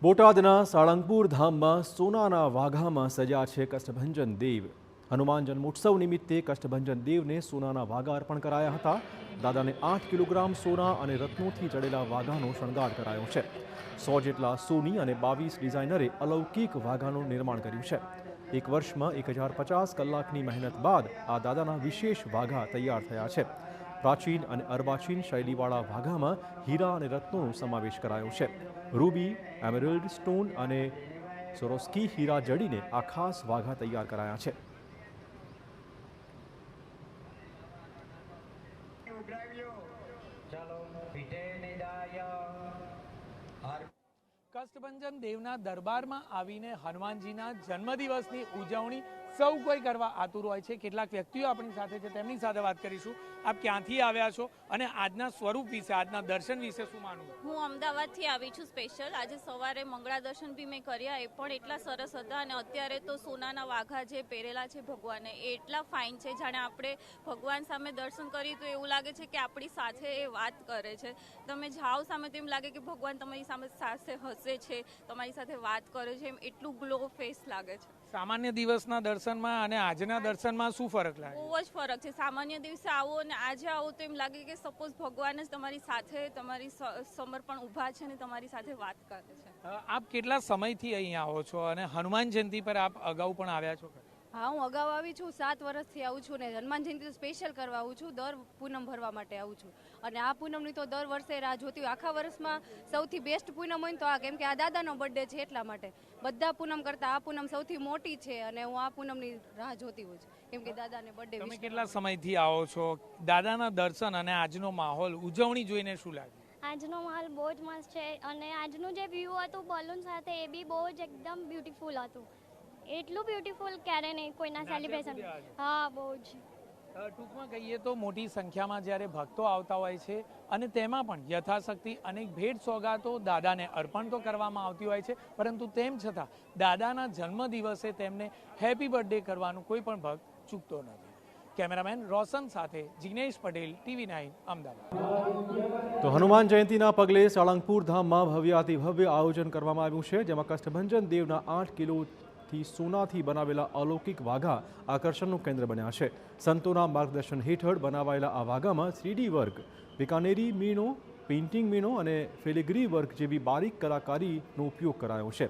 બોટાદના સાળંગપુર ધામમાં સોનાના વાઘામાં સજ્યા છે કષ્ટભંજન દેવ। હનુમાન જન્મોત્સવ નિમિત્તે કષ્ટભંજન દેવને સોનાના વાઘા અર્પણ કરાયા હતા। દાદાને 8 કિલોગ્રામ સોના અને રત્નોથી જડેલા વાઘાનો શણગાર કરાયો છે। 100 જેટલા સોની અને 22 ડિઝાઇનરે અલૌકિક વાઘાનું નિર્માણ કર્યું છે। એક વર્ષમાં 1050 કલાકની મહેનત બાદ આ દાદાના વિશેષ વાઘા તૈયાર થયા છે। પ્રાચીન અને અર્વાચીન શૈલીવાળા વાઘામાં હીરા અને રત્નોનો સમાવેશ કરાયો છે। રૂબી, એમરલ્ડ સ્ટોન અને સોરોસ્કી હીરા જડીને આ ખાસ વાઘા તૈયાર કરાયા છે। કષ્ટભંજન દેવના દરબારમાં આવીને હનુમાનજીના જન્મદિવસની ઉજવણી સૌ કોઈ કરવા આતુર હોય છે। કેટલાક વ્યક્તિઓ આપણી સાથે છે, તેમની સાથે વાત કરીશું। આપ ક્યાંથી આવ્યા છો અને આજના સ્વરૂપ વિશે, આજના દર્શન વિશે શું માનવું? હું અમદાવાદથી આવી છું સ્પેશિયલ। આજે સવારે મંગળા દર્શન બી મેં કર્યા, એ પણ એટલા સરસ હતા। અને અત્યારે તો સોનાના વાઘા જે પહેરેલા છે ભગવાને, એ એટલા ફાઇન છે, જાણે આપણે ભગવાન સામે દર્શન કરી તો એવું લાગે છે કે આપણી સાથે એ વાત કરે છે। તમે જાઓ સામે તો એમ લાગે કે ભગવાન તમારી સામે સાથે હસે છે, તમારી સાથે વાત કરે છે, એમ એટલું ગ્લો ફેસ લાગે છે। સામાન્ય દિવસના દર્શનમાં અને આજના દર્શનમાં શું ફરક લાગે? બહુ જ ફરક છે। સામાન્ય દિવસે આવો અને આજે આવો તો એમ લાગે કે સપોઝ ભગવાન જ તમારી સાથે, તમારી સમર્પણ ઊભા છે ને તમારી સાથે વાત કરે છે। આપ કેટલા સમયથી અહીં આવો છો અને હનુમાન જયંતિ પર આપ અગાઉ પણ આવ્યા છો? હા, હું અગાઉ આવી છું, 7 વર્ષથી આવું છું ને હનુમાન જયંતિ સ્પેશિયલ કરવા આવું છું। દર પૂનમ ભરવા માટે આવું છું અને આ પૂનમની તો દર વર્ષે રાહ જોતી હોય। આખા વર્ષમાં સૌથી બેસ્ટ પૂનમ હોય ને તો આ, કેમ કે આ દાદાનો બર્થડે છે એટલા માટે। બધા પૂનમ કરતાં આ પૂનમ સૌથી મોટી છે અને હું આ પૂનમની રાહ જોતી હોઉં છું, કેમ કે દાદાને બર્થડે। તમે કેટલા સમયથી આવો છો? દાદાના દર્શન અને આજનો માહોલ, ઉજવણી જોઈને શું લાગે? આજનો માહોલ બહુ જ મસ્ત છે અને આજનું જે વ્યૂ હતું બલૂન સાથે, એ બી બહુ જ એકદમ બ્યુટીફુલ હતું। એટલું બ્યુટીફુલ ક્યારે નહીં કોઈના સેલિબ્રેશન। હા, બહુ જ। ટૂંકમાં કહીએ તો મોટી સંખ્યામાં જ્યારે ભક્તો આવતા હોય છે અને તેમાં પણ યથાશક્તિ અનેક ભેટ સોગાતો દાદાને અર્પણ તો કરવામાં આવતી હોય છે, પરંતુ તેમ છતાં દાદાના જન્મદિવસે તેમને હેપી બર્થડે કરવાનું કોઈ પણ ભક્ત ચૂકતો નથી। કેમેરામેન રોશન સાથે જિગ્નેશ પટેલ, TV9 અમદાવાદ। તો હનુમાન જયંતિના પગલે સાળંગપુર ધામમાં ભવ્યાતિભવ્ય આયોજન કરવામાં આવ્યું છે, જેમાં કષ્ટભંજન દેવના 8 કિલોથી સોનાથી બનાવેલા અલૌકિક વાઘા આકર્ષણનું કેન્દ્ર બન્યા છે। સંતોના માર્ગદર્શન હેઠળ બનાવાયેલા આ વાઘામાં 3D વર્ક, બિકાનેરી મીણો, પેઇન્ટિંગ મીણો અને ફિલિગ્રી વર્ક જેવી બારીક કલાકારીનો ઉપયોગ કરાયો છે।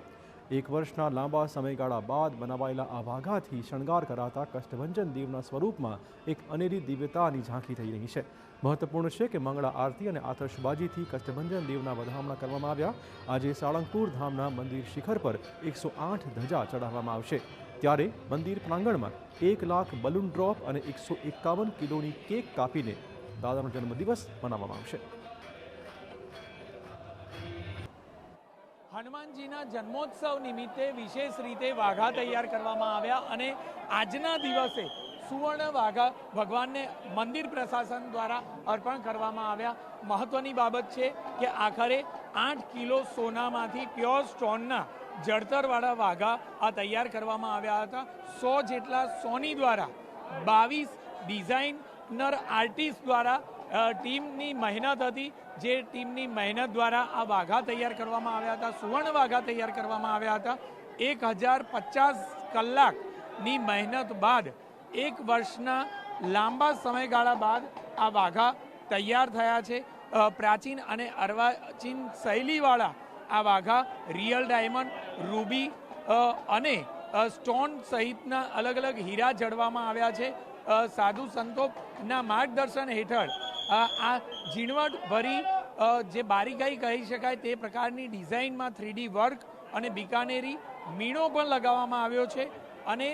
એક વર્ષના લાંબા સમયગાળા બાદ બનાવાયેલા આ વાઘાથી શણગાર કરાતા કષ્ટભંજન દેવના સ્વરૂપમાં એક અનેરી દિવ્યતાની ઝાંખી થઈ રહી છે। મહત્વપૂર્ણ છે કે મંગળા આરતી અને આતશબાજીથી કષ્ટભંજન દેવના વધામણા કરવામાં આવ્યા। આજે સાળંગપુર ધામના મંદિર શિખર પર 108 ધજા ચડાવવામાં આવશે, ત્યારે મંદિર પ્રાંગણમાં 1 લાખ બલૂન ડ્રોપ અને 151 કિલોની કેક કાપીને દાદાનો જન્મદિવસ મનાવવામાં આવશે। હનુમાનજીના જન્મોત્સવ નિમિત્તે વિશેષ રીતે વાઘા તૈયાર કરવામાં આવ્યા અને આજના દિવસે સુવર્ણ વાઘા ભગવાનને મંદિર પ્રશાસન દ્વારા અર્પણ કરવામાં આવ્યા। મહત્વની બાબત છે કે આખરે 8 કિલો સોનામાંથી પ્યોર સ્ટોનના જડતરવાળા વાઘા આ તૈયાર કરવામાં આવ્યા હતા। 100 જેટલા સોની દ્વારા 22 ડિઝાઇનર આર્ટિસ્ટ દ્વારા ટીમની મહેનત હતી, જે ટીમની મહેનત દ્વારા આ વાઘા તૈયાર કરવામાં આવ્યા હતા, સુવર્ણ વાઘા તૈયાર કરવામાં આવ્યા હતા। 1050 કલાકની મહેનત બાદ, એક વર્ષના લાંબા સમયગાળા બાદ આ વાઘા તૈયાર થયા છે। પ્રાચીન અને અર્વાચીન શૈલીવાળા આ વાઘા રિયલ ડાયમંડ, રૂબી અને સ્ટોન સહિતના અલગ અલગ હીરા જડવામાં આવ્યા છે। સાધુ સંતોના માર્ગદર્શન હેઠળ આ ઝીણવટ ભરી જે બારીકાઈ કહી શકાય તે પ્રકારની ડિઝાઇનમાં 3D વર્ક અને બિકાનેરી મીણો પણ લગાવવામાં આવ્યો છે અને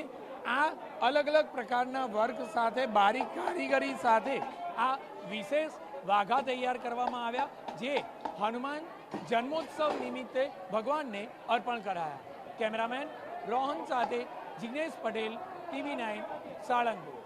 આ અલગ અલગ પ્રકારના વર્ક સાથે, બારીક કારીગરી સાથે આ વિશેષ વાઘા તૈયાર કરવામાં આવ્યા, જે હનુમાન જન્મોત્સવ નિમિત્તે ભગવાનને અર્પણ કરાયા। કેમેરામેન રોહન સાથે જિગ્નેશ પટેલ, TV9 સાળંગપુર।